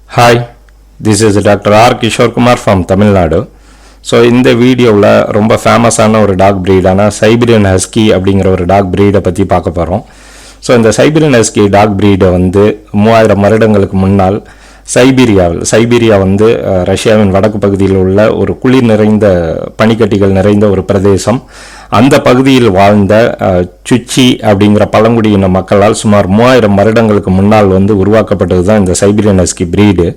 Hi, this is Dr. R. Kishore Kumar from Tamil Nadu. So இந்த வீடியோவில் ரொம்ப ஃபேமஸான ஒரு டாக் ப்ரீடான சைபீரியன் ஹஸ்கி அப்படிங்கிற ஒரு டாக் ப்ரீடை பற்றி பார்க்க போகிறோம். ஸோ இந்த சைபீரியன் ஹஸ்கி டாக் ப்ரீடை வந்து 3000 வருடங்களுக்கு முன்னால் சைபீரியா வந்து ரஷ்யாவின் வடக்கு பகுதியில் உள்ள ஒரு குளிர் நிறைந்த பனிக்கட்டிகள் நிறைந்த ஒரு பிரதேசம். அந்த பகுதியில் வாழ்ந்த சுச்சி அப்படிங்கிற பழங்குடியின மக்களால் சுமார் 3000 வருடங்களுக்கு முன்னால் வந்து உருவாக்கப்பட்டது தான் இந்த சைபீரியன் ஹஸ்கி பிரீடு.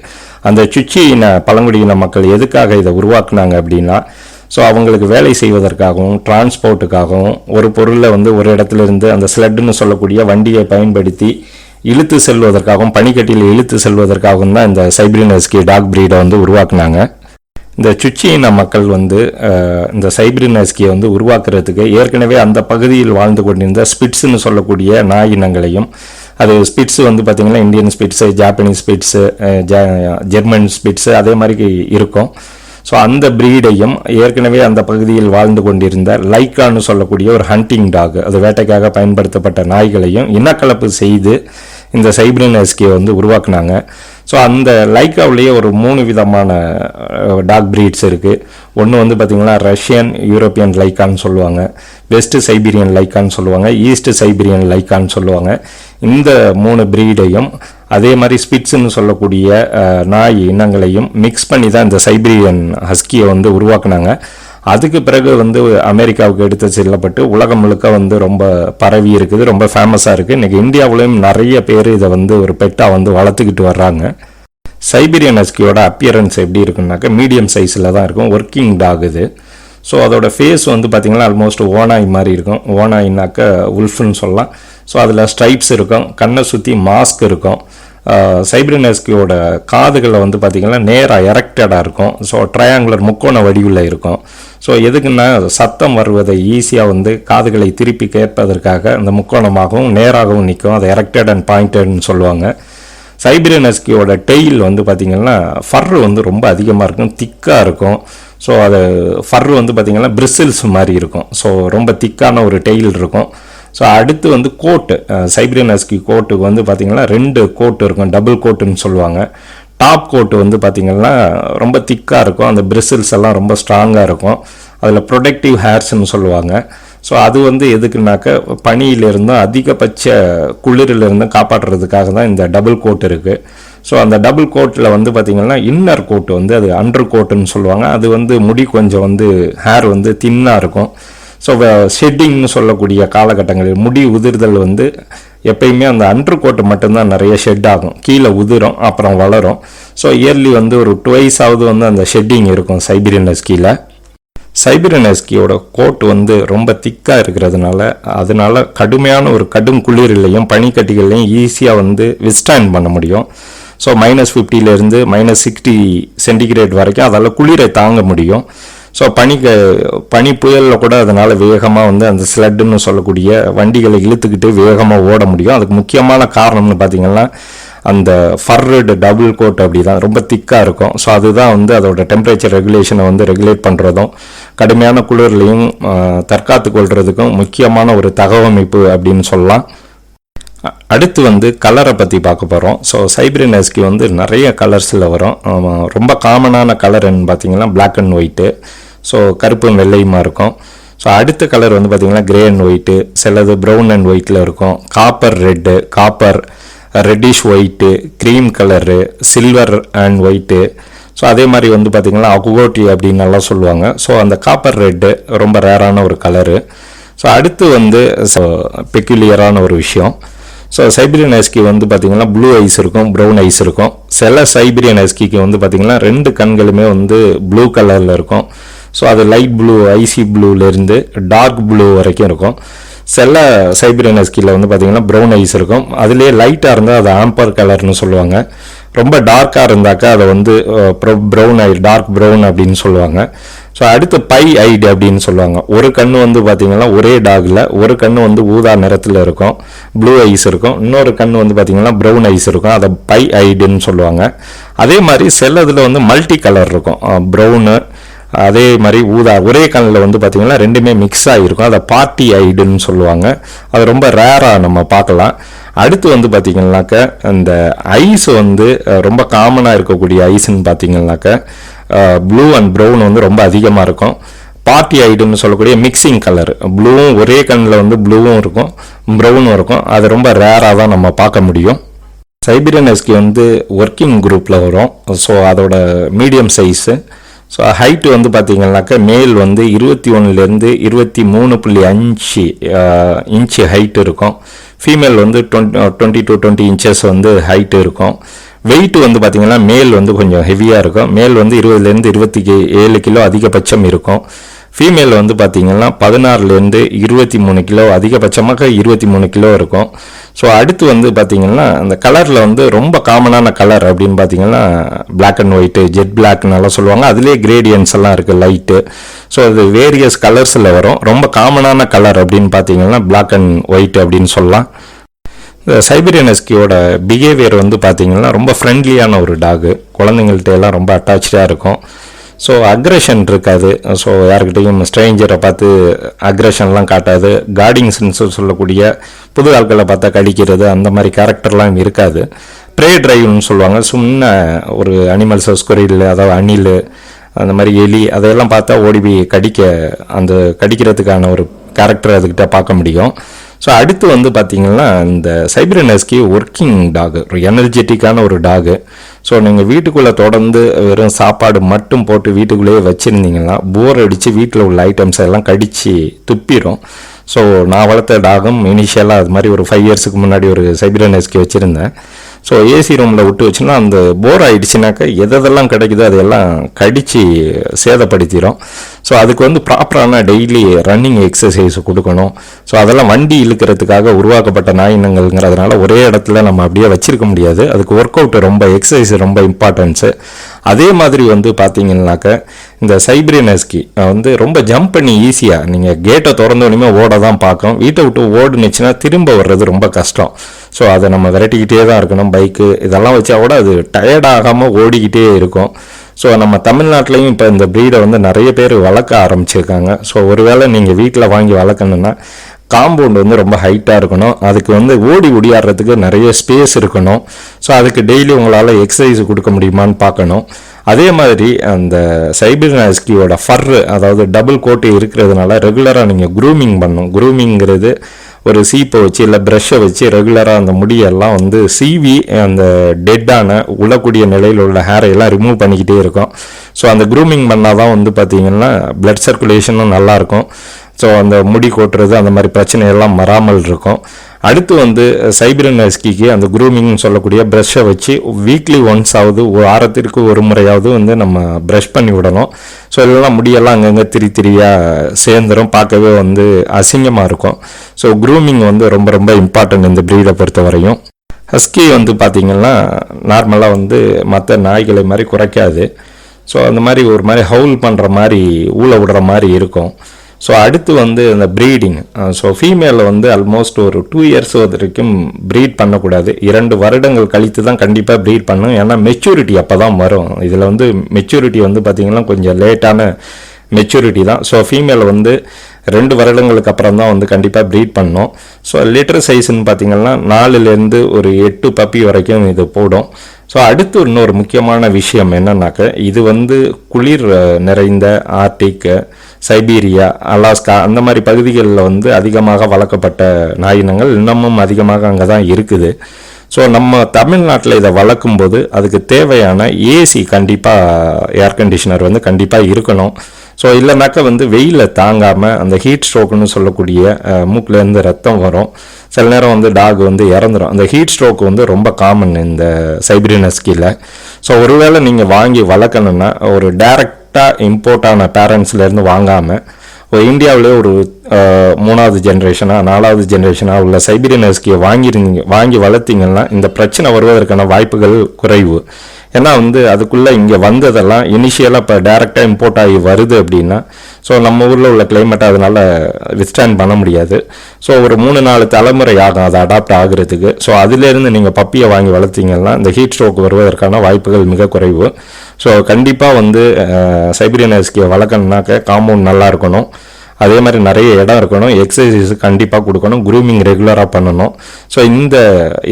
அந்த சுச்சியின பழங்குடியின மக்கள் எதுக்காக இதை உருவாக்குனாங்க அப்படின்னா, ஸோ அவங்களுக்கு வேலை செய்வதற்காகவும் டிரான்ஸ்போர்ட்டுக்காகவும் ஒரு பொருளை வந்து ஒரு இடத்துல இருந்து அந்த ஸ்லெட்டுன்னு சொல்லக்கூடிய வண்டியை பயன்படுத்தி இழுத்து செல்வதற்காகவும் பனிக்கட்டியில் இழுத்து செல்வதற்காகவும் தான் இந்த சைபீரியன் ஹஸ்கி டாக் பிரீடை வந்து உருவாக்குனாங்க. இந்த சுச்சியின மக்கள் வந்து இந்த சைபீரியன் ஹஸ்கியை வந்து உருவாக்குறதுக்கு ஏற்கனவே அந்த பகுதியில் வாழ்ந்து கொண்டிருந்த ஸ்பிட்ஸ்ன்னு சொல்லக்கூடிய நாய் இனங்களையும், அது ஸ்பிட்ஸ் வந்து பார்த்திங்கன்னா Indian spitz, Japanese spitz, German spitz அதே மாதிரி இருக்கும். ஸோ அந்த பிரீடையும் ஏற்கனவே அந்த பகுதியில் வாழ்ந்து கொண்டிருந்த லைக்கான்னு சொல்லக்கூடிய ஒரு ஹண்டிங் டாக், அது வேட்டைக்காக பயன்படுத்தப்பட்ட நாய்களையும் இனக்கலப்பு செய்து இந்த சைபீரியன் ஹஸ்கியை வந்து உருவாக்குனாங்க. ஸோ அந்த லைக்காவிலேயே ஒரு 3 விதமான டாக் பிரீட்ஸ் இருக்குது. ஒன்று வந்து பார்த்திங்கன்னா ரஷ்யன் யூரோப்பியன் லைக்கான்னு சொல்லுவாங்க, வெஸ்ட் சைபீரியன் லைக்கான்னு சொல்லுவாங்க, ஈஸ்ட் சைபீரியன் லைக்கான்னு சொல்லுவாங்க. இந்த 3 பிரீடையும் அதே மாதிரி ஸ்பிட்ஸ்ன்னு சொல்லக்கூடிய நாய் இனங்களையும் மிக்ஸ் பண்ணி தான் இந்த சைபீரியன் ஹஸ்கியை வந்து உருவாக்குனாங்க. அதுக்கு பிறகு வந்து அமெரிக்காவுக்கு எடுத்து செல்லப்பட்டு உலகம் முழுக்க வந்து ரொம்ப பரவி இருக்குது, ரொம்ப ஃபேமஸாக இருக்குது. இன்றைக்கி இந்தியாவிலையும் நிறைய பேர் இதை வந்து ஒரு பெட்டாக வந்து வளர்த்துக்கிட்டு வர்றாங்க. சைபீரியன் ஹஸ்கியோட அப்பியரன்ஸ் எப்படி இருக்குன்னாக்கா மீடியம் சைஸில் தான் இருக்கும், ஒர்க்கிங் டாக் இது. ஸோ அதோட ஃபேஸ் வந்து பார்த்திங்கன்னா ஆல்மோஸ்ட் ஓனாய் மாதிரி இருக்கும். ஓனாயினாக்க உல்ஃப்னு சொல்லலாம். ஸோ அதில் ஸ்ட்ரைப்ஸ் இருக்கும், கண்ணை சுற்றி மாஸ்க் இருக்கும். சைபீரியன் ஹஸ்கியோட காதுகளில் வந்து பார்த்திங்கன்னா நேராக எரெக்டடாக இருக்கும். ஸோ ட்ரையாங்குலர் முக்கோண வடிவில் இருக்கும். ஸோ எதுக்குன்னா சத்தம் வருவதை ஈஸியாக வந்து காதுகளை திருப்பி கேட்பதற்காக அந்த முக்கோணமாகவும் நேராகவும் நிற்கும். அதை எரெக்டட் அண்ட் பாயிண்டட்னு சொல்லுவாங்க. சைபீரியன் ஹஸ்கியோட டெயில் வந்து பார்த்திங்கன்னா ஃபர்ரு வந்து ரொம்ப அதிகமாக இருக்கும், திக்காக இருக்கும். ஸோ அது ஃபர்ரு வந்து பார்த்திங்கன்னா பிரிசில்ஸ் மாதிரி இருக்கும். ஸோ ரொம்ப திக்கான ஒரு டெயில் இருக்கும். ஸோ அடுத்து வந்து கோட்டு, சைபீரியன் ஹஸ்கி கோட்டுக்கு வந்து பார்த்திங்கன்னா 2 கோட்டு இருக்கும், டபுள் கோட்டுன்னு சொல்லுவாங்க. டாப் கோட்டு வந்து பார்த்திங்கன்னா ரொம்ப திக்காக இருக்கும், அந்த பிரிசில்ஸ் எல்லாம் ரொம்ப ஸ்ட்ராங்காக இருக்கும். அதில் ப்ரொடெக்டிவ் ஹேர்ஸ்ன்னு சொல்லுவாங்க. ஸோ அது வந்து எதுக்குனாக்க பனியிலிருந்தும் அதிகபட்ச குளிரிலிருந்தும் காப்பாற்றுறதுக்காக தான் இந்த டபுள் கோட் இருக்குது. ஸோ அந்த டபுள் கோட்டில் வந்து பார்த்திங்கன்னா இன்னர் கோட்டு வந்து அது அண்டர் கோட்டுன்னு சொல்லுவாங்க. அது வந்து முடி கொஞ்சம் வந்து ஹேர் வந்து தின்னாக இருக்கும். ஸோ ஷெட்டிங்னு சொல்லக்கூடிய காலகட்டங்களில் முடி உதிர்தல் வந்து எப்பயுமே அந்த அண்டர் கோட்டு மட்டும்தான் நிறைய ஷெட் ஆகும், கீழே உதிரும் அப்புறம் வளரும். ஸோ இயர்லி வந்து ஒரு 2 வந்து அந்த ஷெட்டிங் இருக்கும் சைபீரியன் ஹஸ்கியில். சைபீரியன் ஹஸ்கியோட கோட் வந்து ரொம்ப திக்காக இருக்கிறதுனால அதனால கடுமையான ஒரு கடும் குளிரிலையும் பனிக்கட்டிகள்லையும் ஈஸியாக வந்து விஸ்டாண்ட் பண்ண முடியும். ஸோ -50 -60 சென்டிகிரேட் வரைக்கும் அதால் குளிரை தாங்க முடியும். ஸோ பனி புயலில் கூட அதனால் வேகமாக வந்து அந்த ஸ்லெட்டுன்னு சொல்லக்கூடிய வண்டிகளை இழுத்துக்கிட்டு வேகமாக ஓட முடியும். அதுக்கு முக்கியமான காரணம்னு பார்த்திங்கன்னா அந்த ஃபர்ரடு டபுள் கோட் அப்படி தான் ரொம்ப திக்காக இருக்கும். ஸோ அதுதான் வந்து அதோட டெம்பரேச்சர் ரெகுலேஷனை வந்து ரெகுலேட் பண்ணுறதும் கடுமையான குளிர்லையும் தற்காத்து கொள்றதுக்கும் முக்கியமான ஒரு தகவமைப்பு அப்படின்னு சொல்லலாம். அடுத்து வந்து கலரை பற்றி பார்க்க போகிறோம். ஸோ சைபீரியன் ஹஸ்கி வந்து நிறைய கலர்ஸில் வரும். ரொம்ப காமனான கலர்ன்னு பார்த்திங்கன்னா பிளாக் அண்ட் ஒயிட்டு, ஸோ கருப்பும் வெள்ளையுமா இருக்கும். ஸோ அடுத்த கலர் வந்து பார்த்திங்கன்னா கிரே அண்ட் ஒயிட்டு, சிலது ப்ரௌன் அண்ட் ஒயிட்டில் இருக்கும், copper red, copper reddish white, cream colour, silver and white. So அதே மாதிரி வந்து பார்த்திங்கன்னா அகுகோட்டி அப்படின்னு நல்லா சொல்லுவாங்க. ஸோ அந்த காப்பர் ரெட்டு ரொம்ப ரேரான ஒரு கலரு. ஸோ அடுத்து வந்து பெக்யூலியரான ஒரு விஷயம். ஸோ சைபீரியன் ஹஸ்கி வந்து பார்த்திங்கன்னா ப்ளூ ஐஸ் இருக்கும், ப்ரௌன் ஐஸ் இருக்கும். சில சைபீரியன் ஹஸ்கிக்கு வந்து பார்த்திங்கன்னா 2 கண்களுமே வந்து ப்ளூ கலரில் இருக்கும். ஸோ அது லைட் ப்ளூ, ஐசி ப்ளூலேருந்து டார்க் ப்ளூ வரைக்கும் இருக்கும். சில சைபீரியன் ஹஸ்கியில் வந்து பார்த்திங்கன்னா ப்ரௌன் ஐஸ் இருக்கும். அதுலேயே லைட்டாக இருந்தால் அது ஆம்பர் கலர்னு சொல்லுவாங்க. ரொம்ப டார்க்காக இருந்தாக்கா அதை வந்து ப்ரௌன் ஐ, டார்க் ப்ரௌன் அப்படின்னு சொல்லுவாங்க. ஸோ அடுத்து பை ஐடு அப்படின்னு சொல்லுவாங்க. ஒரு கண்ணு வந்து பார்த்திங்கன்னா ஒரே டாகில் ஒரு கண்ணு வந்து ஊதா நிறத்தில் இருக்கும், ப்ளூ ஐஸ் இருக்கும். இன்னொரு கண்ணு வந்து பார்த்திங்கன்னா ப்ரௌன் ஐஸ் இருக்கும், அதை பை ஐடுன்னு சொல்லுவாங்க. அதே மாதிரி சில இதில் வந்து மல்டி கலர் இருக்கும், ப்ரௌனு, அதே மாதிரி ஊதா, ஒரே கண்ணில் வந்து பார்த்திங்கன்னா ரெண்டுமே மிக்ஸ் ஆகிருக்கும். அதை பார்ட்டி ஐடுன்னு சொல்லுவாங்க. அது ரொம்ப ரேராக நம்ம பார்க்கலாம். அடுத்து வந்து பார்த்திங்கனாக்க இந்த ஐஸ் வந்து ரொம்ப காமனாக இருக்கக்கூடிய ஐஸ்ன்னு பார்த்திங்கனாக்க ப்ளூ அண்ட் ப்ரௌன் வந்து ரொம்ப அதிகமாக இருக்கும். பார்ட்டி ஐடுன்னு சொல்லக்கூடிய மிக்சிங் கலர், ப்ளூவும் ஒரே கண்ணில் வந்து ப்ளூவும் இருக்கும், ப்ரௌனும் இருக்கும். அது ரொம்ப ரேராக தான் நம்ம பார்க்க முடியும். சைபீரியன் ஹஸ்கி வந்து ஒர்க்கிங் குரூப்பில் வரும். ஸோ அதோட மீடியம் சைஸு. ஸோ ஹைட்டு வந்து பார்த்திங்கனாக்கா மேல் வந்து 21லேருந்து 23.5 இன்ச்சு ஹைட்டு இருக்கும். ஃபீமேல் வந்து 20 to 20 இன்ச்சஸ் வந்து ஹைட்டு இருக்கும். வெயிட் வந்து பார்த்திங்கன்னா மேல் வந்து கொஞ்சம் ஹெவியாக இருக்கும். மேல் வந்து 20லேருந்து 27 கிலோ அதிகபட்சம் இருக்கும். ஃபீமேல் வந்து பார்த்திங்கன்னா 16லேருந்து 23 கிலோ, அதிகபட்சமாக 23 கிலோ இருக்கும். ஸோ அடுத்து வந்து பார்த்திங்கன்னா அந்த கலரில் வந்து ரொம்ப காமனான கலர் அப்படின்னு பார்த்திங்கன்னா பிளாக் அண்ட் ஒயிட்டு, ஜெட் பிளாக்னால சொல்லுவாங்க. அதுலேயே கிரேடியன்ஸ் எல்லாம் இருக்குது, லைட்டு. ஸோ அது வேரியஸ் கலர்ஸில் வரும். ரொம்ப காமனான கலர் அப்படின்னு பார்த்திங்கன்னா பிளாக் அண்ட் ஒயிட் அப்படின்னு சொல்லலாம். இந்த சைபீரியன் ஹஸ்கியோட பிஹேவியர் வந்து பார்த்திங்கன்னா ரொம்ப ஃப்ரெண்ட்லியான ஒரு டாகு. குழந்தைங்கள்ட்ட எல்லாம் ரொம்ப அட்டாச்சாக இருக்கும். ஸோ அக்ரெஷன் இருக்காது. ஸோ யாருக்கிட்டையும் ஸ்ட்ரேஞ்சரை பார்த்து அக்ரெஷன்லாம் காட்டாது. கார்டிங் சென்ஸ் சொல்லக்கூடிய புது ஆட்களை பார்த்தா கடிக்கிறது அந்த மாதிரி கேரக்டர்லாம் இருக்காது. ப்ரே ட்ரைவ்னு சொல்லுவாங்க. சும்மா ஒரு அனிமல்ஸ், ஸ்குரில், அதாவது அணில், அந்த மாதிரி எலி, அதையெல்லாம் பார்த்தா ஓடி போய் அந்த கடிக்கிறதுக்கான ஒரு கேரக்டர் அதுக்கிட்ட பார்க்க முடியும். ஸோ அடுத்து வந்து பார்த்திங்கன்னா இந்த சைபீரியன் ஹஸ்கி ஒர்க்கிங் டாகு, ஒரு எனர்ஜெட்டிக்கான ஒரு டாகு. ஸோ நீங்கள் வீட்டுக்குள்ளே தொடர்ந்து வெறும் சாப்பாடு மட்டும் போட்டு வீட்டுக்குள்ளேயே வச்சுருந்தீங்கன்னா போர் அடித்து வீட்டில் உள்ள ஐட்டம்ஸ் எல்லாம் கடித்து துப்பிடும். ஸோ நான் வளர்த்த டாகும் இனிஷியலாக அது மாதிரி ஒரு 5 இயர்ஸுக்கு முன்னாடி ஒரு சைபீரியன் ஹஸ்கி வச்சுருந்தேன். ஸோ ஏசி ரூமில் விட்டு வச்சுன்னா அந்த போர் ஆகிடுச்சுனாக்கா எதெல்லாம் கிடைக்குதோ அதையெல்லாம் கடித்து சேதப்படுத்திடும். ஸோ அதுக்கு வந்து ப்ராப்பரான டெய்லி ரன்னிங் எக்ஸசைஸ் கொடுக்கணும். ஸோ அதெல்லாம் வண்டி இழுக்கிறதுக்காக உருவாக்கப்பட்ட நாயினங்கள்ங்கிறதுனால ஒரே இடத்துல நம்ம அப்படியே வச்சிருக்க முடியாது. அதுக்கு ஒர்க் அவுட், ரொம்ப எக்ஸசைஸ் ரொம்ப இம்பார்ட்டன்ஸு. அதே மாதிரி வந்து பார்த்தீங்கன்னாக்க இந்த சைபீரியன் ஹஸ்கி வந்து ரொம்ப ஜம்ப் பண்ணி ஈஸியாக நீங்கள் கேட்டை திறந்தோடனே ஓட தான் பார்க்கும். வீட்டை விட்டு ஓடுனுச்சுன்னா திரும்ப வர்றது ரொம்ப கஷ்டம். ஸோ அதை நம்ம விரட்டிக்கிட்டே தான் இருக்கணும். பைக்கு இதெல்லாம் வச்சா கூட அது டயர்டாகாமல் ஓடிக்கிட்டே இருக்கும். ஸோ நம்ம தமிழ்நாட்டிலையும் இப்போ இந்த ப்ரீடை வந்து நிறைய பேர் வளர்க்க ஆரம்பிச்சிருக்காங்க. ஸோ ஒருவேளை நீங்கள் வீட்டில் வாங்கி வளர்க்கணுன்னா காம்பவுண்ட் வந்து ரொம்ப ஹைட்டாக இருக்கணும். அதுக்கு வந்து ஓடி ஒடியாடுறதுக்கு நிறைய ஸ்பேஸ் இருக்கணும். ஸோ அதுக்கு டெய்லி உங்களால் எக்ஸசைஸ் கொடுக்க முடியுமான்னு பார்க்கணும். அதே மாதிரி அந்த சைபீரியன் ஹஸ்கியோட ஃபர்ரு, அதாவது டபுள் கோட்டு இருக்கிறதுனால ரெகுலராக நீங்கள் க்ரூமிங் பண்ணணும். க்ரூமிங்கிறது ஒரு சீப்பை வச்சு இல்லை ப்ரஷ்ஷை வச்சு ரெகுலராக அந்த முடியெல்லாம் வந்து சீவி அந்த டெட்டான உழக்கூடிய நிலையில் உள்ள ஹேரையெல்லாம் ரிமூவ் பண்ணிக்கிட்டே இருக்கும். ஸோ அந்த க்ரூமிங் பண்ணால் தான் வந்து பார்த்திங்கன்னா பிளட் சர்க்குலேஷனும் நல்லாயிருக்கும். ஸோ அந்த முடி கொட்டுறது அந்த மாதிரி பிரச்சனையெல்லாம் வராமல் இருக்கும். அடுத்து வந்து சைபீரியன் ஹஸ்கிக்கு அந்த க்ரூமிங்னு சொல்லக்கூடிய ப்ரஷ்ஷை வச்சு வீக்லி ஒன்ஸ் ஆகுது, வாரத்திற்கு ஒரு முறையாவது வந்து நம்ம ப்ரஷ் பண்ணி விடணும். ஸோ இதெல்லாம் முடியெல்லாம் அங்கங்கே திரியாக சேர்ந்துடும், பார்க்கவே வந்து அசிங்கமாக இருக்கும். ஸோ க்ரூமிங் வந்து ரொம்ப ரொம்ப இம்பார்ட்டன்ட் இந்த ப்ரீடை பொறுத்த வரையும். ஹஸ்கி வந்து பார்த்திங்கன்னா நார்மலாக வந்து மற்ற நாய்களை மாதிரி குறைக்காது. ஸோ அந்த மாதிரி ஒரு மாதிரி ஹவுல் பண்ணுற மாதிரி ஊழ விடுற மாதிரி இருக்கும். ஸோ அடுத்து வந்து இந்த ப்ரீடிங். ஸோ ஃபீமேலில் வந்து ஆல்மோஸ்ட் ஒரு 2 இயர்ஸ் வரைக்கும் ப்ரீட் பண்ணக்கூடாது. 2 வருடங்கள் கழித்து தான் கண்டிப்பாக ப்ரீட் பண்ணும். ஏன்னா மெச்சூரிட்டி அப்போ தான் வரும். இதில் வந்து மெச்சூரிட்டி வந்து பார்த்திங்கன்னா கொஞ்சம் லேட்டான மெச்சூரிட்டி தான். ஸோ ஃபீமேல் வந்து 2 வருடங்களுக்கு அப்புறம் தான் வந்து கண்டிப்பாக ப்ரீட் பண்ணணும். ஸோ லிட்டர் சைஸ்ன்னு பார்த்திங்கன்னா 4லேருந்து ஒரு 8 பப்பி வரைக்கும் இது போடும். ஸோ அடுத்து இன்னொரு முக்கியமான விஷயம் என்னன்னாக்க, இது வந்து குளிர் நிறைந்த ஆர்டிக், சைபீரியா, அலாஸ்கா அந்த மாதிரி பகுதிகளில் வந்து அதிகமாக வளர்க்கப்பட்ட நாயினங்கள் இன்னமும் அதிகமாக அங்கே தான் இருக்குது. ஸோ நம்ம தமிழ்நாட்டில் இதை வளர்க்கும்போது அதுக்கு தேவையான ஏசி கண்டிப்பாக, ஏர் கண்டிஷனர் வந்து கண்டிப்பாக இருக்கணும். ஸோ இல்லைனாக்கா வந்து வெயிலில் தாங்காமல் அந்த ஹீட் ஸ்ட்ரோக்குன்னு சொல்லக்கூடிய மூக்கிலேருந்து ரத்தம் வரும். சில நேரம் வந்து டாக் வந்து இறந்துடும். அந்த ஹீட் ஸ்ட்ரோக் வந்து ரொம்ப காமன் இந்த சைபீரியன் ஹஸ்கியில். ஸோ ஒருவேளை நீங்கள் வாங்கி வளர்க்கணுன்னா ஒரு டைரெக்டாக இம்போர்ட்டான பேரண்ட்ஸ்லேருந்து வாங்காமல் ஒரு இந்தியாவிலே ஒரு 3வது ஜென்ரேஷனாக 4வது ஜென்ரேஷனாக உள்ள சைபீரியன் ஹஸ்கியை வாங்கி வளர்த்திங்கன்னா இந்த பிரச்சனை வருவதற்கான வாய்ப்புகள் குறைவு. ஏன்னா வந்து அதுக்குள்ளே இங்கே வந்ததெல்லாம் இனிஷியலாக இப்போ டைரெக்டாக இம்போர்ட் ஆகி வருது அப்படின்னா ஸோ நம்ம ஊரில் உள்ள கிளைமேட்டை அதனால் வித்ஸ்டாண்ட் பண்ண முடியாது. ஸோ ஒரு 3-4 தலைமுறை ஆகும் அதை அடாப்ட் ஆகுறதுக்கு. ஸோ அதிலேருந்து நீங்கள் பப்பியை வாங்கி வளர்த்தீங்கன்னா இந்த ஹீட் ஸ்ட்ரோக் வருவதற்கான வாய்ப்புகள் மிக குறைவு. ஸோ கண்டிப்பாக வந்து சைபீரியன் ஹஸ்கியை வளர்க்கணுன்னாக்க காம்பவுண்ட் நல்லா இருக்கணும், அதே மாதிரி நிறைய இடம் இருக்கணும், எக்ஸசைஸ் கண்டிப்பாக கொடுக்கணும், க்ரூமிங் ரெகுலராக பண்ணணும். ஸோ இந்த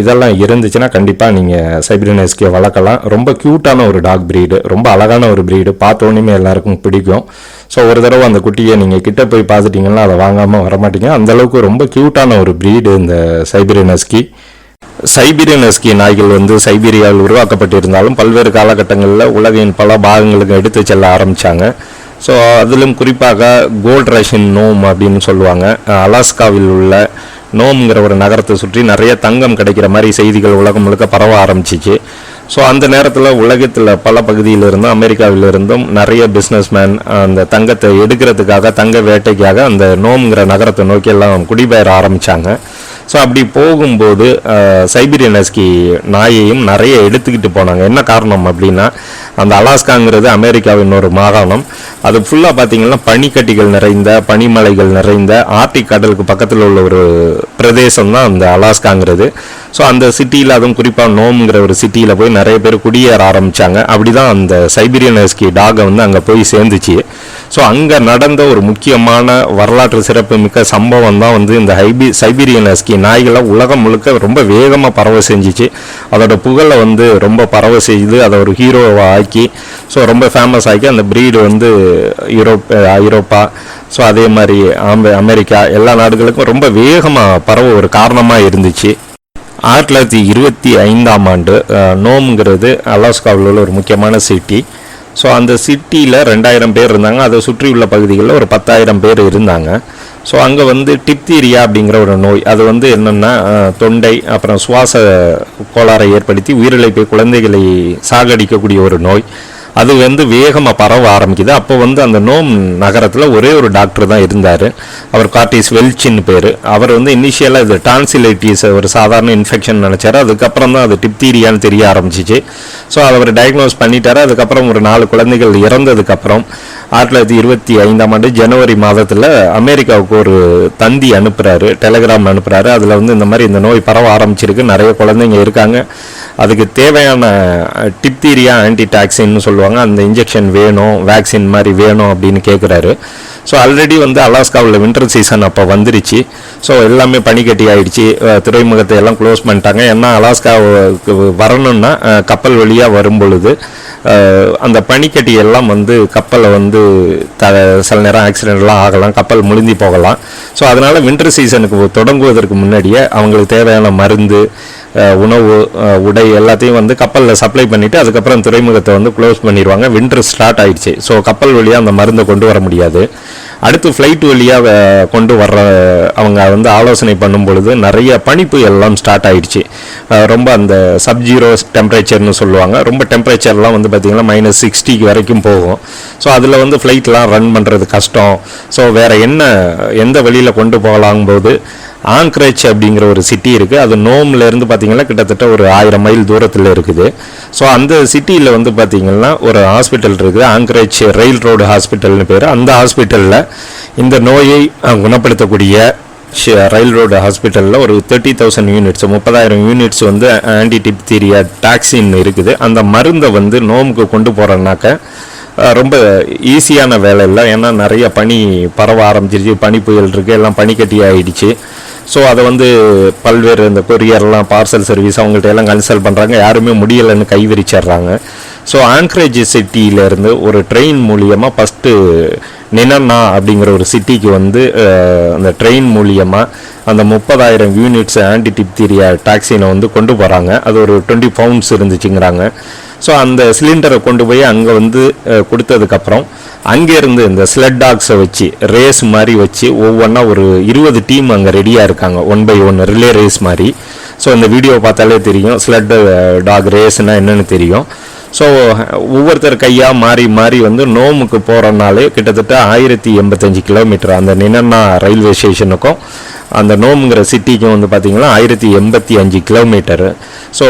இதெல்லாம் இருந்துச்சுன்னா கண்டிப்பாக நீங்கள் சைபீரியன் ஹஸ்கியை வளர்க்கலாம். ரொம்ப க்யூட்டான ஒரு டாக் ப்ரீடு, ரொம்ப அழகான ஒரு ப்ரீடு, பார்த்தோன்னே எல்லாருக்கும் பிடிக்கும். ஸோ ஒரு தடவை அந்த குட்டியை நீங்கள் கிட்ட போய் பார்த்துட்டிங்கன்னா அதை வாங்காமல் வரமாட்டீங்க. அந்தளவுக்கு ரொம்ப க்யூட்டான ஒரு ப்ரீடு இந்த சைபீரியன் ஹஸ்கி. சைபீரியன் ஹஸ்கி நாய்கள் வந்து சைபீரியாவில் உருவாக்கப்பட்டிருந்தாலும் பல்வேறு காலகட்டங்களில் உலகின் பல பாகங்களுக்கு எடுத்து செல்ல ஆரம்பித்தாங்க. ஸோ அதிலும் குறிப்பாக கோல்ட் ரஷியன் நோம் அப்படின்னு சொல்லுவாங்க. அலாஸ்காவில் உள்ள நோம்ங்கிற ஒரு நகரத்தை சுற்றி நிறைய தங்கம் கிடைக்கிற மாதிரி செய்திகள் உலகம் முழுக்க பரவ ஆரம்பிச்சிச்சு. ஸோ அந்த நேரத்தில் உலகத்தில் பல பகுதியிலிருந்தும் அமெரிக்காவிலிருந்தும் நிறைய பிஸ்னஸ்மேன் அந்த தங்கத்தை எடுக்கிறதுக்காக, தங்க வேட்டைக்காக அந்த நோம்ங்கிற நகரத்தை நோக்கி எல்லாம் குடிபெயர ஆரம்பித்தாங்க. ஸோ அப்படி போகும்போது சைபீரியன் ஹஸ்கி நாயையும் நிறைய எடுத்துக்கிட்டு போனாங்க. என்ன காரணம் அப்படின்னா, அந்த அலாஸ்காங்கிறது அமெரிக்காவின் ஒரு மாகாணம். அது ஃபுல்லாக பார்த்தீங்கன்னா பனிக்கட்டிகள் நிறைந்த, பனிமலைகள் நிறைந்த, ஆர்டிக் கடலுக்கு பக்கத்தில் உள்ள ஒரு பிரதேசம் தான் அந்த அலாஸ்காங்கிறது. ஸோ அந்த சிட்டியில், அதுவும் குறிப்பாக நோம்ங்கிற ஒரு சிட்டியில் போய் நிறைய பேர் குடியேற ஆரம்பித்தாங்க. அப்படி தான் அந்த சைபீரியன் ஹஸ்கி டாகை வந்து அங்கே போய் சேர்ந்துச்சு. ஸோ அங்கே நடந்த ஒரு முக்கியமான வரலாற்று சிறப்பு மிக்க சம்பவம் தான் வந்து இந்த சைபீரியன் ஹஸ்கி நாய்களை உலகம் முழுக்க ரொம்ப வேகமாக பரவ செஞ்சிச்சு. அதோட புகழை வந்து ரொம்ப பரவ செய்து அதை ஒரு ஹீரோவை ஆக்கி ஸோ ரொம்ப ஃபேமஸ் ஆக்கி அந்த ப்ரீடு வந்து ஐரோப்பா, ஸோ அதே மாதிரி அமெரிக்கா எல்லா நாடுகளுக்கும் ரொம்ப வேகமாக பரவ ஒரு காரணமாக இருந்துச்சு. 1925 நோம்ங்கிறது அலாஸ்காவில் உள்ள ஒரு முக்கியமான சிட்டி. ஸோ அந்த சிட்டியில் 2000 பேர் இருந்தாங்க. அதை சுற்றியுள்ள பகுதிகளில் ஒரு 10,000 பேர் இருந்தாங்க. ஸோ அங்கே வந்து டிப்தீரியா அப்படிங்கிற ஒரு நோய், அது வந்து என்னென்னா தொண்டை அப்புறம் சுவாச கோளாறை ஏற்படுத்தி உயிரிழப்பை குழந்தைகளை சாகடிக்கக்கூடிய ஒரு நோய். அது வந்து வேகமாக பரவ ஆரம்பிக்குது. அப்போ வந்து அந்த நோம் நகரத்தில் ஒரே ஒரு டாக்டர் தான் இருந்தார். அவர் கார்டிஸ் வெல்ச்சின்னு பேர். அவர் வந்து இனிஷியலாக இது டான்சிலைட்டிஸ் ஒரு சாதாரண இன்ஃபெக்ஷன் நினச்சார். அதுக்கப்புறம் தான் அது டிப்தீரியான்னு தெரிய ஆரம்பிச்சிச்சு. ஸோ அதை அவர் டயக்னோஸ் பண்ணிட்டார். அதுக்கப்புறம் ஒரு 4 குழந்தைகள் இறந்ததுக்கப்புறம் 1925 ஜனவரி மாதத்தில் அமெரிக்காவுக்கு ஒரு தந்தி அனுப்புகிறாரு, டெலிகிராம் அனுப்புகிறாரு. அதில் வந்து இந்த மாதிரி இந்த நோய் பரவ ஆரம்பிச்சிருக்கு, நிறைய குழந்தைங்க இருக்காங்க, அதுக்கு தேவையான டிப்தீரியா ஆன்டிடாக்சின்னு சொல்லுவாங்க, அந்த இன்ஜெக்ஷன் வேணும், வேக்சின் மாதிரி வேணும் அப்படின்னு கேட்குறாரு. ஸோ ஆல்ரெடி வந்து அலாஸ்காவில் வின்டர் சீசன் அப்போ வந்துருச்சு. ஸோ எல்லாமே பனிக்கட்டி ஆகிடுச்சு, துறைமுகத்தை எல்லாம் க்ளோஸ் பண்ணிட்டாங்க. ஏன்னா அலாஸ்காவுக்கு வரணுன்னா கப்பல் வழியாக வரும் பொழுது அந்த பனிக்கட்டி எல்லாம் வந்து கப்பலை வந்து சில நேரம் ஆக்சிடென்ட்லாம் ஆகலாம், கப்பல் முழுந்தி போகலாம். ஸோ அதனால் வின்டர் சீசனுக்கு தொடங்குவதற்கு முன்னாடியே அவங்களுக்கு தேவையான மருந்து, உணவு, உடை எல்லாத்தையும் வந்து கப்பலில் சப்ளை பண்ணிவிட்டு அதுக்கப்புறம் துறைமுகத்தை வந்து க்ளோஸ் பண்ணிடுவாங்க. வின்டர் ஸ்டார்ட் ஆகிடுச்சு. ஸோ கப்பல் வழியாக அந்த மருந்தை கொண்டு வர முடியாது. அடுத்து ஃப்ளைட் வழியாக கொண்டு வர்ற அவங்க வந்து ஆலோசனை பண்ணும் பொழுது நிறைய பனிப்பு எல்லாம் ஸ்டார்ட் ஆகிடுச்சு. ரொம்ப அந்த சப்ஜீரோ டெம்பரேச்சர்னு சொல்லுவாங்க. ரொம்ப டெம்பரேச்சர்லாம் வந்து பார்த்திங்கன்னா -60 வரைக்கும் போகும். ஸோ அதில் வந்து ஃப்ளைட்லாம் ரன் பண்ணுறது கஷ்டம். ஸோ வேறு எந்த வழியில் கொண்டு போகலாங்கும்போது ஆங்க்ரேஜ் அப்படிங்கிற ஒரு சிட்டி இருக்குது. அது நோம்லேருந்து பார்த்திங்கன்னா கிட்டத்தட்ட ஒரு 1000 மைல் தூரத்தில் இருக்குது. ஸோ அந்த சிட்டியில் வந்து பார்த்திங்கன்னா ஒரு ஹாஸ்பிட்டல் இருக்குது, ஆங்க்ரேஜ் ரயில் ரோடு ஹாஸ்பிட்டல்னு பேர். அந்த ஹாஸ்பிட்டலில் இந்த நோயை குணப்படுத்தக்கூடிய ரயில் ரோடு ஹாஸ்பிட்டலில் ஒரு 30,000 யூனிட்ஸ் 30,000 யூனிட்ஸ் வந்து ஆன்டி டிப்தீரியா டாக்ஸின் இருக்குது. அந்த மருந்தை வந்து நோமுக்கு கொண்டு போகிறோன்னாக்க ரொம்ப ஈஸியான வேலை இல்லை. ஏன்னா நிறைய பனி பரவ ஆரம்பிச்சிருச்சு, பனி புயல் இருக்குது, எல்லாம் பனிக்கட்டி ஆகிடுச்சு. ஸோ அதை வந்து பல்வேறு இந்த கொரியர்லாம் பார்சல் சர்வீஸ் அவங்கள்ட்ட எல்லாம் கன்சல்ட் பண்ணுறாங்க, யாருமே முடியலைன்னு கைவிரிச்சிட்றாங்க. ஸோ ஆங்க்ரேஜ் சிட்டியிலேருந்து ஒரு ட்ரெயின் மூலியமாக ஃபஸ்ட்டு நினன்னா அப்படிங்கிற ஒரு சிட்டிக்கு வந்து அந்த ட்ரெயின் மூலியமாக அந்த 30,000 யூனிட்ஸ் ஆன்டி டிப்தீரியா டாக்ஸினை வந்து கொண்டு போகிறாங்க. அது ஒரு 20 பவுண்ட்ஸ் இருந்துச்சுங்கிறாங்க. ஸோ அந்த சிலிண்டரை கொண்டு போய் அங்கே வந்து கொடுத்ததுக்கப்புறம் அங்கேருந்து இந்த ஸ்லெட் டாக்ஸை வச்சு ரேஸ் மாதிரி வச்சு ஒவ்வொன்றா ஒரு 20 டீம் அங்கே ரெடியாக இருக்காங்க, 1 by 1 ரிலே ரேஸ் மாதிரி. ஸோ இந்த வீடியோ பார்த்தாலே தெரியும் ஸ்லெட் டாக் ரேஸ்னால் என்னென்னு தெரியும். ஸோ ஒவ்வொருத்தர் கையாக மாறி மாறி வந்து நோமுக்கு போகிறனாலே கிட்டத்தட்ட 1085 கிலோமீட்டர் அந்த நினன்னா ரயில்வே ஸ்டேஷனுக்கும் அந்த நோம்ங்கிற சிட்டிக்கும் வந்து பார்த்திங்கன்னா 1085 கிலோமீட்டரு. ஸோ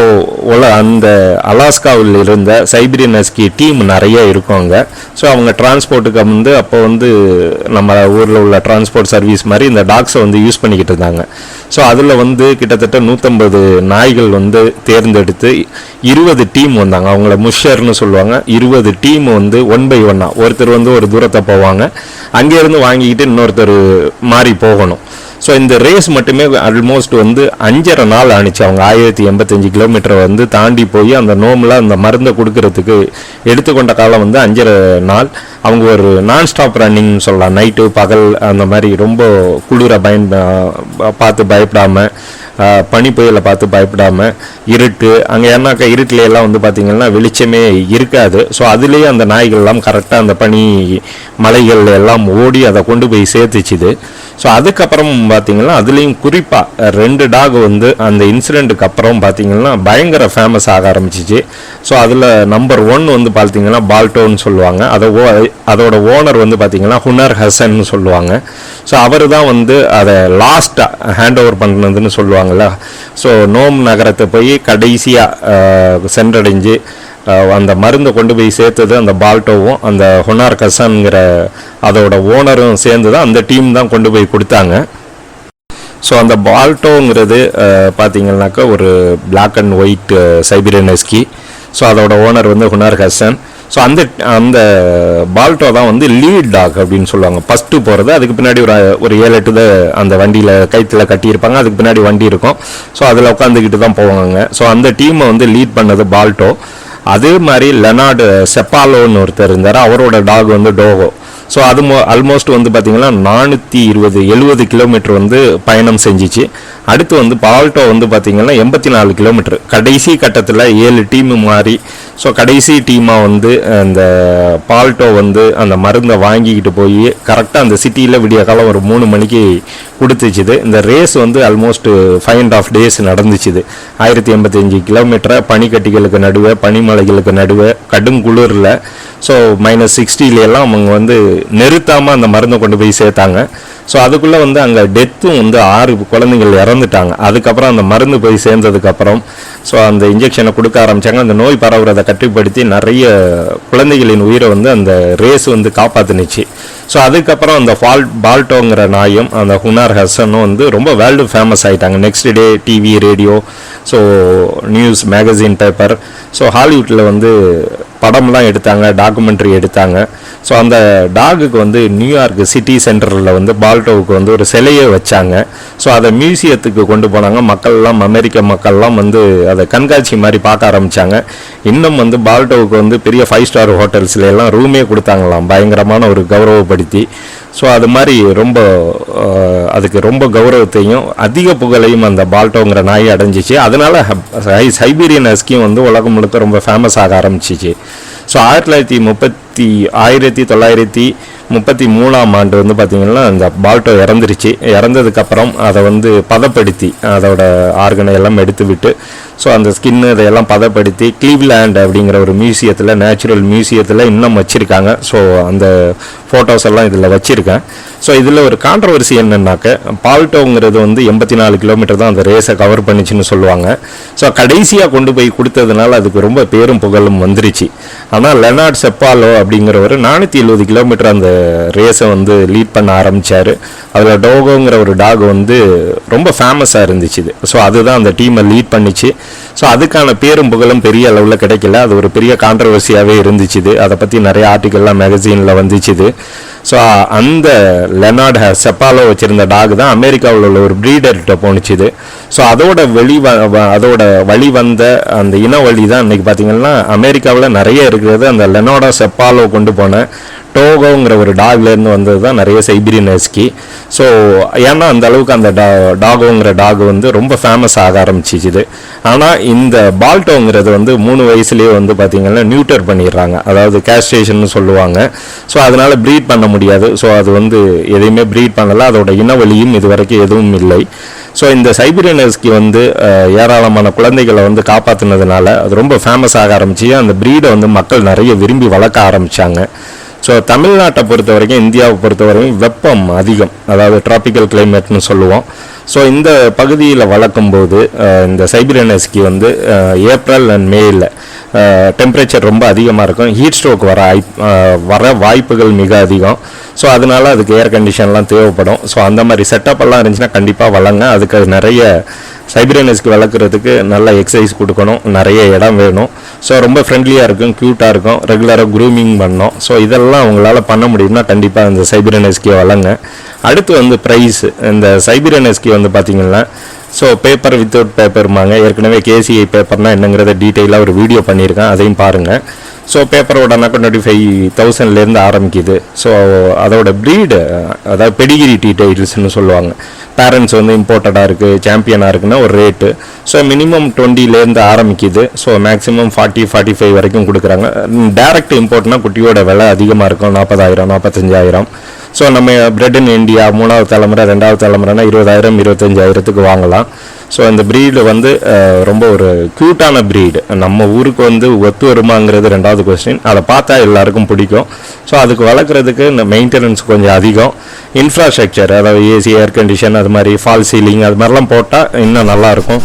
அந்த அலாஸ்காவில் இருந்த சைபீரியன் ஹஸ்கி டீம் நிறைய இருக்கும் அங்கே. ஸோ அவங்க டிரான்ஸ்போர்ட்டுக்கு வந்து அப்போ வந்து நம்ம ஊரில் உள்ள டிரான்ஸ்போர்ட் சர்வீஸ் மாதிரி இந்த டாக்ஸை வந்து யூஸ் பண்ணிக்கிட்டு இருந்தாங்க. ஸோ அதில் வந்து கிட்டத்தட்ட 150 நாய்கள் வந்து தேர்ந்தெடுத்து 20 டீம் வந்தாங்க. அவங்கள முஷர்னு சொல்லுவாங்க. 20 டீம் வந்து 1 by 1 ஒருத்தர் வந்து ஒரு தூரத்தை போவாங்க, அங்கேருந்து வாங்கிக்கிட்டு இன்னொருத்தர் மாறி போகணும். ஸோ இந்த ரேஸ் மட்டுமே ஆல்மோஸ்ட் வந்து 5.5 நாள் ஆணிச்சு. அவங்க 1085 கிலோமீட்டரை வந்து தாண்டி போய் அந்த நோமில் அந்த மருந்தை கொடுக்கறதுக்கு எடுத்துக்கொண்ட காலம் வந்து 5.5 நாள். அவங்க ஒரு நான் ஸ்டாப் ரன்னிங்னு சொல்லலாம். நைட்டு பகல் அந்த மாதிரி ரொம்ப குளிரை பார்த்து பயப்படாமல், பனி புயலை பார்த்து பயப்படாமல், இருட்டு அங்கே ஏன்னாக்கா இருட்டில எல்லாம் வந்து பார்த்திங்கன்னா வெளிச்சமே இருக்காது. ஸோ அதுலேயே அந்த நாய்கள்லாம் கரெக்டாக அந்த பனி மலைகள் எல்லாம் ஓடி அதை கொண்டு போய் சேர்த்துச்சுது. ஸோ அதுக்கப்புறம் பார்த்திங்கன்னா அதுலேயும் குறிப்பாக 2 டாக் வந்து அந்த இன்சிடெண்ட்டுக்கு அப்புறம் பார்த்திங்கன்னா பயங்கர ஃபேமஸ் ஆக ஆரம்பிச்சிச்சு. ஸோ அதில் நம்பர் 1 வந்து பார்த்திங்கன்னா பால்டோன்னு சொல்லுவாங்க. அதோட ஓனர் வந்து பார்த்திங்கன்னா ஹுனர் ஹசன்னு சொல்லுவாங்க. ஸோ அவர் தான் வந்து அதை லாஸ்ட்டாக ஹேண்ட் ஓவர் பண்ணதுன்னு சொல்லுவாங்கள்ல. ஸோ நோம் நகரத்தை போய் கடைசியாக சென்றடைஞ்சு அந்த மருந்தை கொண்டு போய் சேர்த்தது அந்த பால்டோவும் அந்த ஹுனார் கசான்கிற அதோட ஓனரும் சேர்ந்து தான் அந்த டீம் தான் கொண்டு போய் கொடுத்தாங்க. ஸோ அந்த பால்டோங்கிறது பார்த்திங்கனாக்கா ஒரு black and white Siberian husky. So அதோட ஓனர் வந்து ஹுனார் ஹசன். ஸோ அந்த பால்டோ தான் வந்து லீட் டாக் அப்படின்னு சொல்லுவாங்க. ஃபஸ்ட்டு போகிறது, அதுக்கு பின்னாடி ஒரு 7-8 அந்த வண்டியில் கைத்தில் கட்டியிருப்பாங்க. அதுக்கு பின்னாடி வண்டி இருக்கும். ஸோ அதில் உட்காந்துக்கிட்டு தான் போவாங்க. ஸோ அந்த டீமை வந்து லீட் பண்ணது பால்டோ. அதே மாதிரி லெனார்டு செப்பாலோன்னு ஒருத்தர் இருந்தார். அவரோட டாக் வந்து டோகோ. ஸோ அது ஆல்மோஸ்ட் வந்து பார்த்திங்கன்னா 470 கிலோமீட்டர் வந்து பயணம் செஞ்சிச்சு. அடுத்து வந்து பால்டோ வந்து பார்த்திங்கன்னா 84 கிலோமீட்டர். கடைசி கட்டத்தில் 7 டீமு மாறி ஸோ கடைசி டீமாக வந்து அந்த பால்டோ வந்து அந்த மருந்தை வாங்கிக்கிட்டு போய் கரெக்டாக அந்த சிட்டியில் விடிய காலம் ஒரு 3 மணிக்கு கொடுத்துச்சுது. இந்த ரேஸ் வந்து ஆல்மோஸ்ட் 5.5 days நடந்துச்சுது. 1085 கிலோமீட்டரை பனிக்கட்டிகளுக்கு நடுவே, பனிமலைகளுக்கு நடுவே, கடும் குளிரில், ஸோ -60 அவங்க வந்து நிறுத்தாமல் அந்த மருந்தை கொண்டு போய் சேர்த்தாங்க. ஸோ அதுக்குள்ளே வந்து அங்கே டெத்தும் வந்து 6 குழந்தைகள் இறந்துட்டாங்க. அதுக்கப்புறம் அந்த மருந்து போய் சேர்ந்ததுக்கப்புறம் ஸோ அந்த இன்ஜெக்ஷனை கொடுக்க ஆரம்பித்தாங்க. அந்த நோய் பரவுறதை கட்டுப்படுத்தி நிறைய குழந்தைகளின் உயிரை வந்து அந்த ரேஸ் வந்து காப்பாற்றுனுச்சு. ஸோ அதுக்கப்புறம் அந்த பால்டோங்கிற நாயும் அந்த ஹுனார் ஹசனும் வந்து ரொம்ப வேர்ல்டு ஃபேமஸ் ஆகிட்டாங்க. Next day TV, radio, so news, magazine, paper, so ஹாலிவுட்டில் வந்து படம்லாம் எடுத்தாங்க, டாக்குமெண்ட்ரி எடுத்தாங்க. ஸோ அந்த டாகுக்கு வந்து நியூயார்க் சிட்டி சென்டரில் வந்து பால்டோவுக்கு வந்து ஒரு சிலையை வச்சாங்க. ஸோ அதை மியூசியத்துக்கு கொண்டு போனாங்க. மக்கள்லாம், அமெரிக்க மக்கள்லாம் வந்து அதை கண்காட்சி மாதிரி பார்க்க ஆரம்பித்தாங்க. இன்னும் வந்து பால்டோவுக்கு வந்து பெரிய 5 ஸ்டார் ஹோட்டல்ஸ்ல எல்லாம் ரூமே கொடுத்தாங்களாம், பயங்கரமான ஒரு கௌரவப்படுத்தி. ஸோ அது மாதிரி ரொம்ப அதுக்கு ரொம்ப கௌரவத்தையும் அதிக புகழையும் அந்த பால்டோங்கிற நாய் அடைஞ்சிச்சு. அதனால சைபீரியன் ஹஸ்கியும் வந்து உலகம் முழுக்க ரொம்ப ஃபேமஸ் ஆக ஆரம்பிச்சிச்சு. ஸோ 1933 ஆண்டு வந்து பார்த்திங்கன்னா இந்த பால்டோ இறந்துருச்சு. இறந்ததுக்கப்புறம் அதை வந்து பதப்படுத்தி அதோட ஆர்கனை எல்லாம் எடுத்து விட்டு ஸோ அந்த ஸ்கின்னு இதையெல்லாம் பதப்படுத்தி கிளீவ்லேண்ட் அப்படிங்கிற ஒரு மியூசியத்தில், நேச்சுரல் மியூசியத்தில் இன்னும் வச்சுருக்காங்க. ஸோ அந்த ஃபோட்டோஸ் எல்லாம் இதில் வச்சுருக்கேன். ஸோ இதில் ஒரு கான்ட்ரவர்சி என்னன்னாக்க, பால்டோங்கிறது வந்து 84 கிலோமீட்டர் தான் அந்த ரேஸை கவர் பண்ணிச்சுன்னு சொல்லுவாங்க. ஸோ கடைசியாக கொண்டு போய் கொடுத்ததுனால அதுக்கு ரொம்ப பேரும் புகழும் வந்துருச்சு. ஆனால் லெனார்ட் செப்பாலோ அப்படிங்கிறவர் 470 கிலோமீட்டர் அந்த ரேஸை வந்து லீட் பண்ண ஆரம்பித்தார். அதில் டோகோங்கிற ஒரு டாக் வந்து ரொம்ப ஃபேமஸாக இருந்துச்சு. ஸோ அதுதான் அந்த டீமை லீட் பண்ணிச்சு. ஸோ அதுக்கான பேரும் புகழும் பெரிய அளவில் கிடைக்கல. அது ஒரு பெரிய கான்ட்ரவர்சியாகவே இருந்துச்சு. அதை பற்றி நிறைய ஆர்டிக்கல்லாம் மேகசீனில் வந்துச்சுது. ஸோ அந்த லெனார்ட் செப்பாலோ வச்சுருந்த டாக் தான் அமெரிக்காவில் உள்ள ஒரு ப்ரீடர்கிட்ட போணுச்சுது. ஸோ அதோட வழி வந்த அந்த இன வழி தான் இன்றைக்கி பார்த்திங்கன்னா அமெரிக்காவில் நிறைய இருக்கிறது. அந்த லெனார்டோ செப்பாலோ கொண்டு போன டோகோங்கிற ஒரு டாக்லேருந்து வந்தது தான் நிறைய சைபீரியன் ஹஸ்கி. ஸோ ஏன்னா அந்த அளவுக்கு அந்த டாகோங்கிற டாக் வந்து ரொம்ப ஃபேமஸ் ஆக ஆரம்பிச்சிச்சுது. ஆனால் இந்த பால்டோங்கிறது வந்து 3 வயசுலேயே வந்து பார்த்திங்கன்னா நியூட்டர் பண்ணிடுறாங்க, அதாவது கேஸ்ட்ரேஷன் சொல்லுவாங்க. ஸோ அதனால் ப்ரீட் பண்ண முடியாது. ஸோ அது வந்து எதையுமே ப்ரீட் பண்ணலை. அதோட இனவழியும் இது வரைக்கும் எதுவும் இல்லை. ஸோ இந்த சைபீரியன் ஹஸ்கி வந்து ஏராளமான குழந்தைகளை வந்து காப்பாற்றினதுனால அது ரொம்ப ஃபேமஸ் ஆக ஆரம்பிச்சு அந்த ப்ரீடை வந்து மக்கள் நிறைய விரும்பி வளர்க்க ஆரம்பித்தாங்க. ஸோ தமிழ்நாட்டை பொறுத்த வரைக்கும், இந்தியாவை பொறுத்த வரைக்கும் வெப்பம் அதிகம், அதாவது டிராபிக்கல் கிளைமேட்னு சொல்லுவோம். ஸோ இந்த பகுதியில் வளர்க்கும்போது இந்த சைபீரியன் ஹஸ்கி வந்து ஏப்ரல் அண்ட் மேயில் டெம்பரேச்சர் ரொம்ப அதிகமாக இருக்கும். ஹீட் ஸ்ட்ரோக் வர வாய்ப்புகள் மிக அதிகம். ஸோ அதனால அதுக்கு ஏர் கண்டிஷன்லாம் தேவைப்படும். ஸோ அந்த மாதிரி செட்டப் எல்லாம் இருந்துச்சுன்னா கண்டிப்பாக வளங்க. அதுக்கு நிறைய சைபீரியன் ஹஸ்கி வளர்க்குறதுக்கு நல்ல எக்ஸசைஸ் கொடுக்கணும், நிறைய இடம் வேணும். ஸோ ரொம்ப ஃப்ரெண்ட்லியாக இருக்கும், க்யூட்டாக இருக்கும், ரெகுலராக க்ரூமிங் பண்ணணும். ஸோ இதெல்லாம் உங்களால் பண்ண முடியும்னா கண்டிப்பாக இந்த சைபீரியன் ஹஸ்கியை வளங்க. அடுத்து வந்து ப்ரைஸ். இந்த சைபீரியன் ஹஸ்கி வந்து பார்த்திங்கன்னா, ஸோ பேப்பர் வித்தவுட் பேப்பர்மாங்க. ஏற்கனவே கேசிஐ பேப்பர்னால் என்னங்கிறத டீட்டெயிலாக ஒரு வீடியோ பண்ணியிருக்கேன், அதையும் பாருங்கள். ஸோ பேப்பரோடனாக்கா 25,000 ஆரம்பிக்குது. ஸோ அதோட ப்ரீடு, அதாவது பெடிகிரி டீடைல்ஸ்னு சொல்லுவாங்க. பேரண்ட்ஸ் வந்து இம்போர்ட்டடாக இருக்குது, சாம்பியனாக இருக்குன்னா ஒரு ரேட்டு. ஸோ மினிமம் 20 ஆரம்பிக்குது. ஸோ மேக்ஸிமம் 40-45 வரைக்கும் கொடுக்குறாங்க. டேரக்ட் இம்போர்ட்னா குட்டியோட விலை அதிகமாக இருக்கும், 40,000 45,000. ஸோ நம்ம பிரெட் இன் இந்தியா 3வது தலைமுறை 2வது தலைமுறைனா 20,000 25,000க்கு வாங்கலாம். ஸோ இந்த ப்ரீடு வந்து ரொம்ப ஒரு க்யூட்டான ப்ரீடு. நம்ம ஊருக்கு வந்து ஒத்து வருமாங்கிறது 2வது கொஸ்டின். அதை பார்த்தா எல்லாருக்கும் பிடிக்கும். ஸோ அதுக்கு வளர்க்குறதுக்கு இந்த மெயின்டெனன்ஸ் கொஞ்சம் அதிகம். இன்ஃப்ராஸ்ட்ரக்சர், அதாவது ஏசி, ஏர் கண்டிஷன், அது மாதிரி ஃபால் சீலிங் அது மாதிரிலாம் போட்டால் இன்னும் நல்லாயிருக்கும்.